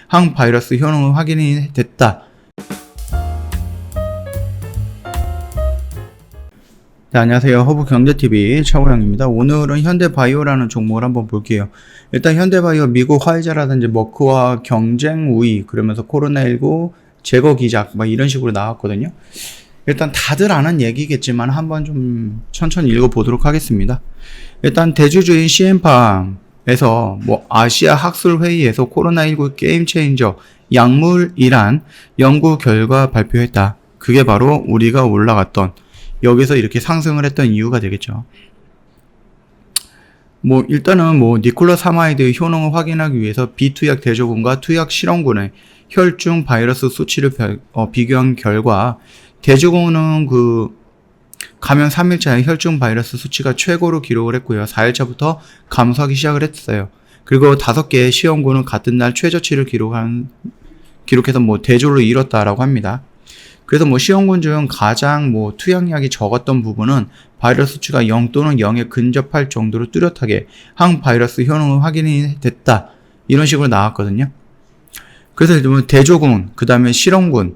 항바이러스 효능은 확인이 됐다. 네, 안녕하세요. 허브경제TV 차호영입니다. 오늘은 현대바이오라는 종목을 한번 볼게요. 일단 현대바이오 미국 화이자라든지 머크와 경쟁 우위, 그러면서 코로나19 제거 기작 막 이런 식으로 나왔거든요. 일단 다들 아는 얘기겠지만 한번 좀 천천히 읽어보도록 하겠습니다. 일단 대주주인 CN팜에서 아시아 학술회의에서 코로나19 게임 체인저 약물이란 연구 결과 발표했다. 그게 바로 우리가 올라갔던, 여기서 이렇게 상승을 했던 이유가 되겠죠. 일단은 니콜라사마이드 효능을 확인하기 위해서 비투약 대조군과 투약 실험군의 혈중 바이러스 수치를 비교한 결과, 대조군은 감염 3일차에 혈중 바이러스 수치가 최고로 기록을 했고요. 4일차부터 감소하기 시작을 했어요. 그리고 5개의 시험군은 같은 날 최저치를 기록해서 대조를 이뤘다라고 합니다. 그래서 시험군 중 가장 투약량이 적었던 부분은 바이러스 수치가 0 또는 0에 근접할 정도로 뚜렷하게 항바이러스 효능을 확인이 됐다. 이런 식으로 나왔거든요. 그래서 대조군, 그 다음에 실험군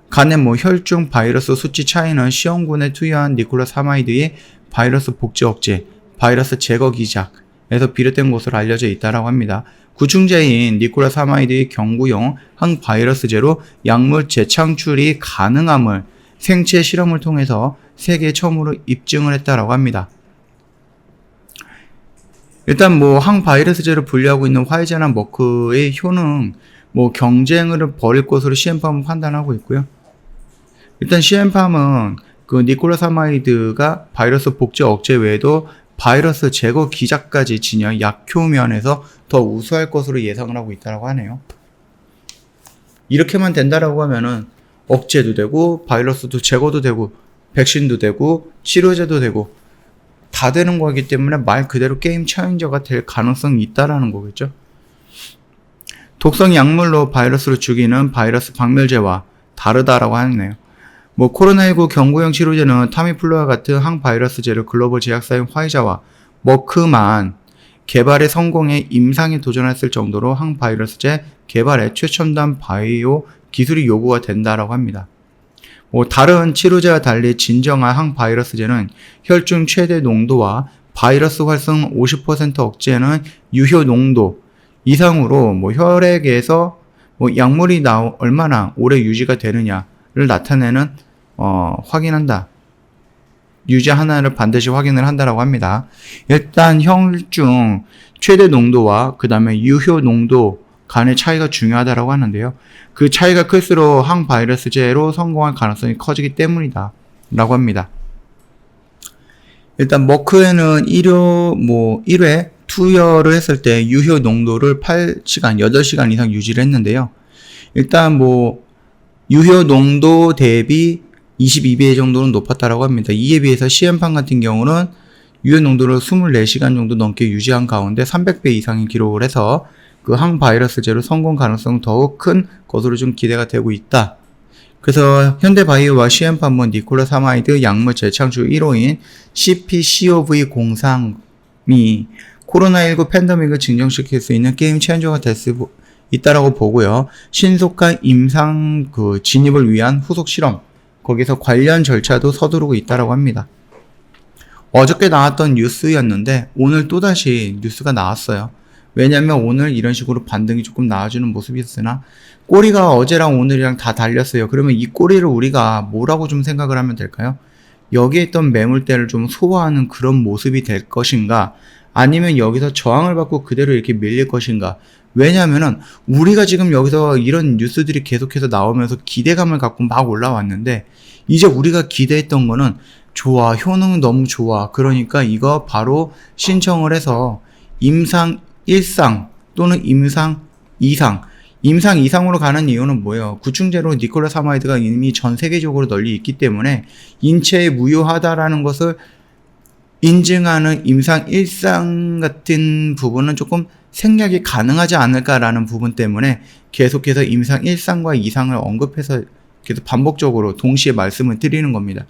간의 혈중 바이러스 수치 차이는 시험군에 투여한 니콜라사마이드의 바이러스 복제 억제, 바이러스 제거 기작에서 비롯된 것으로 알려져 있다고 합니다. 구충제인 니콜라사마이드의 경구용 항바이러스제로 약물 재창출이 가능함을 생체 실험을 통해서 세계 처음으로 입증을 했다고 합니다. 일단 항바이러스제로 분류하고 있는 화이자나 머크의 효능, 경쟁을 벌일 것으로 CN팜은 판단하고 있고요. 일단 CN팜은 니콜라사마이드가 바이러스 복제 억제 외에도 바이러스 제거 기작까지 지녀 약효면에서 더 우수할 것으로 예상을 하고 있다고 하네요. 이렇게만 된다라고 하면은 억제도 되고 바이러스도 제거도 되고 백신도 되고 치료제도 되고 다 되는 거기 때문에 말 그대로 게임 체인저가 될 가능성이 있다라는 거겠죠. 독성 약물로 바이러스를 죽이는 바이러스 박멸제와 다르다라고 하네요. 코로나19 경구용 치료제는 타미플루와 같은 항바이러스제를 글로벌 제약사인 화이자와 머크만 개발에 성공해 임상에 도전했을 정도로 항바이러스제 개발에 최첨단 바이오 기술이 요구가 된다라고 합니다. 다른 치료제와 달리 진정한 항바이러스제는 혈중 최대 농도와 바이러스 활성 50% 억제는 유효 농도 이상으로 혈액에서 약물이 얼마나 오래 유지가 되느냐를 나타내는 확인한다. 유지 하나를 반드시 확인을 한다라고 합니다. 일단 혈중 최대 농도와 그 다음에 유효 농도 간의 차이가 중요하다라고 하는데요. 그 차이가 클수록 항바이러스제로 성공할 가능성이 커지기 때문이다 라고 합니다. 일단 머크에는 1회 투여를 했을 때 유효 농도를 8시간, 8시간 이상 유지를 했는데요. 일단 유효 농도 대비 22배 정도는 높았다라고 합니다. 이에 비해서 CN팜 같은 경우는 유효 농도를 24시간 정도 넘게 유지한 가운데 300배 이상의 기록을 해서 항바이러스제로 성공 가능성이 더욱 큰 것으로 좀 기대가 되고 있다. 그래서 현대바이오와 CN팜은 니콜라사마이드 약물 재창출 1호인 CPCOV03이 코로나19 팬데믹을 진정시킬 수 있는 게임 체인저가 될 수 있다라고 보고요. 신속한 임상 진입을 위한 후속 실험, 거기서 관련 절차도 서두르고 있다라고 합니다. 어저께 나왔던 뉴스였는데 오늘 또다시 뉴스가 나왔어요. 왜냐면 오늘 이런 식으로 반등이 조금 나와주는 모습이었으나 꼬리가 어제랑 오늘이랑 다 달렸어요. 그러면 이 꼬리를 우리가 뭐라고 좀 생각을 하면 될까요? 여기에 있던 매물대를 좀 소화하는 그런 모습이 될 것인가, 아니면 여기서 저항을 받고 그대로 이렇게 밀릴 것인가. 왜냐하면은 우리가 지금 여기서 이런 뉴스들이 계속해서 나오면서 기대감을 갖고 막 올라왔는데, 이제 우리가 기대했던 거는 좋아, 효능 너무 좋아, 그러니까 이거 바로 신청을 해서 임상 1상 또는 임상 2상, 임상 이상으로 가는 이유는 뭐예요? 구충제로 니콜라사마이드가 이미 전 세계적으로 널리 있기 때문에 인체에 무효하다라는 것을 인증하는 임상 1상 같은 부분은 조금 생략이 가능하지 않을까라는 부분 때문에 계속해서 임상 1상과 2상을 언급해서 계속 반복적으로 동시에 말씀을 드리는 겁니다.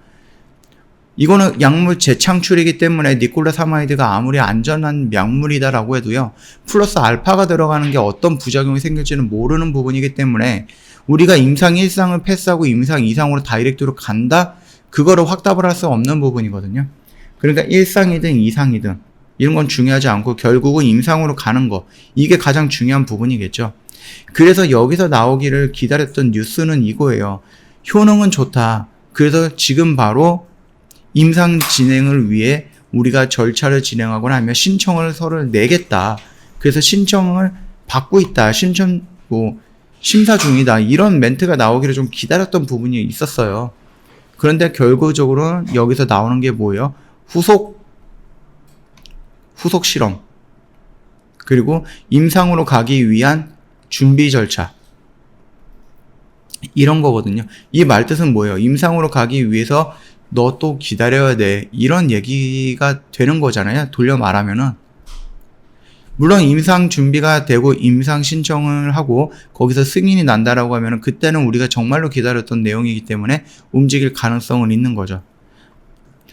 이거는 약물 재창출이기 때문에 니콜라사마이드가 아무리 안전한 약물이다라고 해도요, 플러스 알파가 들어가는 게 어떤 부작용이 생길지는 모르는 부분이기 때문에 우리가 임상 1상을 패스하고 임상 2상으로 다이렉트로 간다? 그거를 확답을 할 수 없는 부분이거든요. 그러니까 1상이든 2상이든 이런 건 중요하지 않고 결국은 임상으로 가는 거, 이게 가장 중요한 부분이겠죠. 그래서 여기서 나오기를 기다렸던 뉴스는 이거예요. 효능은 좋다. 그래서 지금 바로 임상 진행을 위해 우리가 절차를 진행하거나 하면 신청을 서로 내겠다. 그래서 신청을 받고 있다. 심사 중이다. 이런 멘트가 나오기를 좀 기다렸던 부분이 있었어요. 그런데 결과적으로는 여기서 나오는 게 뭐예요? 후속 실험. 그리고 임상으로 가기 위한 준비 절차. 이런 거거든요. 이 말뜻은 뭐예요? 임상으로 가기 위해서 너 또 기다려야 돼. 이런 얘기가 되는 거잖아요. 돌려 말하면은. 물론 임상 준비가 되고 임상 신청을 하고 거기서 승인이 난다라고 하면은 그때는 우리가 정말로 기다렸던 내용이기 때문에 움직일 가능성은 있는 거죠.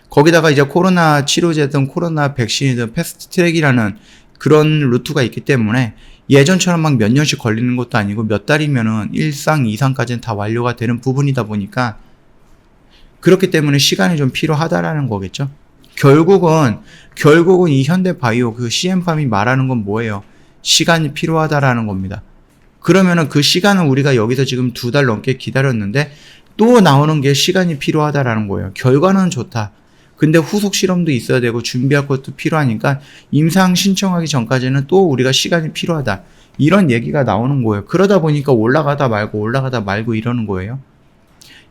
거기다가 이제 코로나 치료제든 코로나 백신이든 패스트 트랙이라는 그런 루트가 있기 때문에 예전처럼 막 몇 년씩 걸리는 것도 아니고 몇 달이면은 1상, 2상까지는 다 완료가 되는 부분이다 보니까 그렇기 때문에 시간이 좀 필요하다라는 거겠죠. 결국은 이 현대바이오 그 CM팜이 말하는 건 뭐예요? 시간이 필요하다라는 겁니다. 그러면은 그 시간은 우리가 여기서 지금 2달 넘게 기다렸는데 또 나오는 게 시간이 필요하다라는 거예요. 결과는 좋다. 근데 후속 실험도 있어야 되고 준비할 것도 필요하니까 임상 신청하기 전까지는 또 우리가 시간이 필요하다. 이런 얘기가 나오는 거예요. 그러다 보니까 올라가다 말고 이러는 거예요.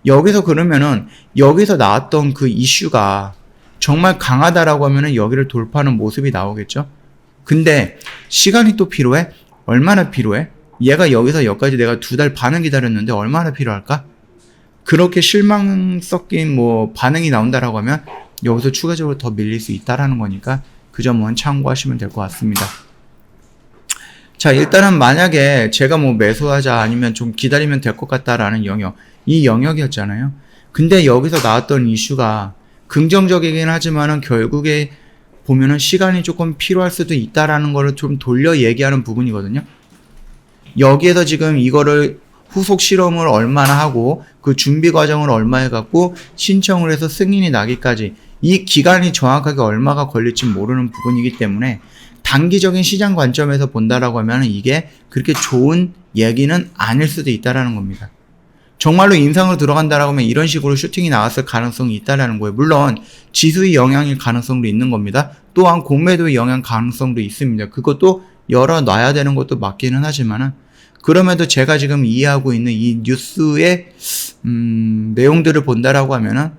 여기서 그러면은 여기서 나왔던 그 이슈가 정말 강하다라고 하면은 여기를 돌파하는 모습이 나오겠죠. 근데 시간이 또 필요해? 얼마나 필요해? 얘가 여기서 여기까지 내가 2달 반은 기다렸는데 얼마나 필요할까? 그렇게 실망 섞인 반응이 나온다라고 하면 여기서 추가적으로 더 밀릴 수 있다라는 거니까 그 점은 참고하시면 될 것 같습니다. 자, 일단은 만약에 제가 매수하자 아니면 좀 기다리면 될 것 같다라는 영역, 이 영역이었잖아요. 근데 여기서 나왔던 이슈가 긍정적이긴 하지만은 결국에 보면은 시간이 조금 필요할 수도 있다라는 거를 좀 돌려 얘기하는 부분이거든요. 여기에서 지금 이거를 후속 실험을 얼마나 하고 그 준비 과정을 얼마 해갖고 신청을 해서 승인이 나기까지 이 기간이 정확하게 얼마가 걸릴지 모르는 부분이기 때문에 단기적인 시장 관점에서 본다라고 하면 이게 그렇게 좋은 얘기는 아닐 수도 있다라는 겁니다. 정말로 임상으로 들어간다라고 하면 이런 식으로 슈팅이 나왔을 가능성이 있다라는 거예요. 물론 지수의 영향일 가능성도 있는 겁니다. 또한 공매도의 영향 가능성도 있습니다. 그것도 열어놔야 되는 것도 맞기는 하지만은 그럼에도 제가 지금 이해하고 있는 이 뉴스의 내용들을 본다라고 하면은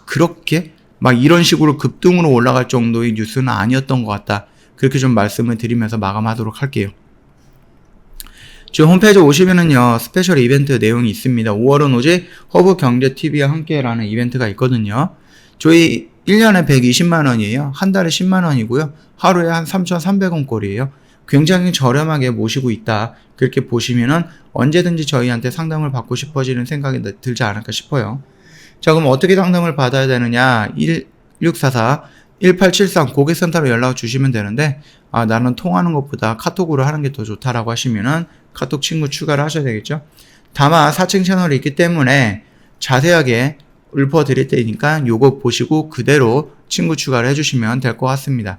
그렇게 이런 식으로 급등으로 올라갈 정도의 뉴스는 아니었던 것 같다. 그렇게 좀 말씀을 드리면서 마감하도록 할게요. 지금 홈페이지 오시면은요, 스페셜 이벤트 내용이 있습니다. 5월은 오직 허브경제TV와 함께라는 이벤트가 있거든요. 저희 1년에 120만원이에요. 한 달에 10만원이고요. 하루에 한 3,300원 꼴이에요. 굉장히 저렴하게 모시고 있다. 그렇게 보시면은 언제든지 저희한테 상담을 받고 싶어지는 생각이 들지 않을까 싶어요. 자, 그럼 어떻게 상담을 받아야 되느냐? 1644-1873 고객센터로 연락 주시면 되는데, 나는 통화하는 것보다 카톡으로 하는 게 더 좋다라고 하시면은 카톡 친구 추가를 하셔야 되겠죠? 다만 4층 채널이 있기 때문에 자세하게 읊어드릴 테니까 요거 보시고 그대로 친구 추가를 해주시면 될 것 같습니다.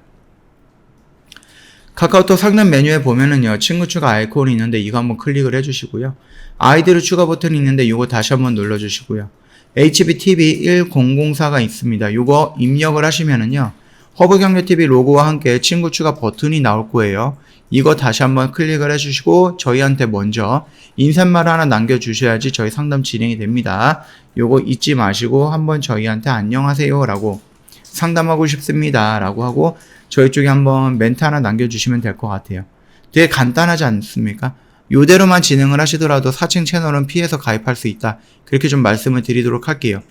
카카오톡 상담 메뉴에 보면은요, 친구 추가 아이콘이 있는데 이거 한번 클릭을 해주시고요. 아이디로 추가 버튼이 있는데 이거 다시 한번 눌러주시고요. HBTV 1004가 있습니다. 이거 입력을 하시면은요, 허브경제TV 로고와 함께 친구 추가 버튼이 나올 거예요. 이거 다시 한번 클릭을 해주시고 저희한테 먼저 인사말 하나 남겨주셔야지 저희 상담 진행이 됩니다. 요거 잊지 마시고 한번 저희한테 안녕하세요 라고 상담하고 싶습니다 라고 하고 저희 쪽에 한번 멘트 하나 남겨주시면 될 것 같아요. 되게 간단하지 않습니까? 요대로만 진행을 하시더라도 4층 채널은 피해서 가입할 수 있다. 그렇게 좀 말씀을 드리도록 할게요.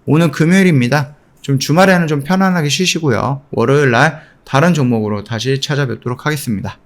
오늘 금요일입니다. 좀 주말에는 좀 편안하게 쉬시고요. 월요일날 다른 종목으로 다시 찾아뵙도록 하겠습니다.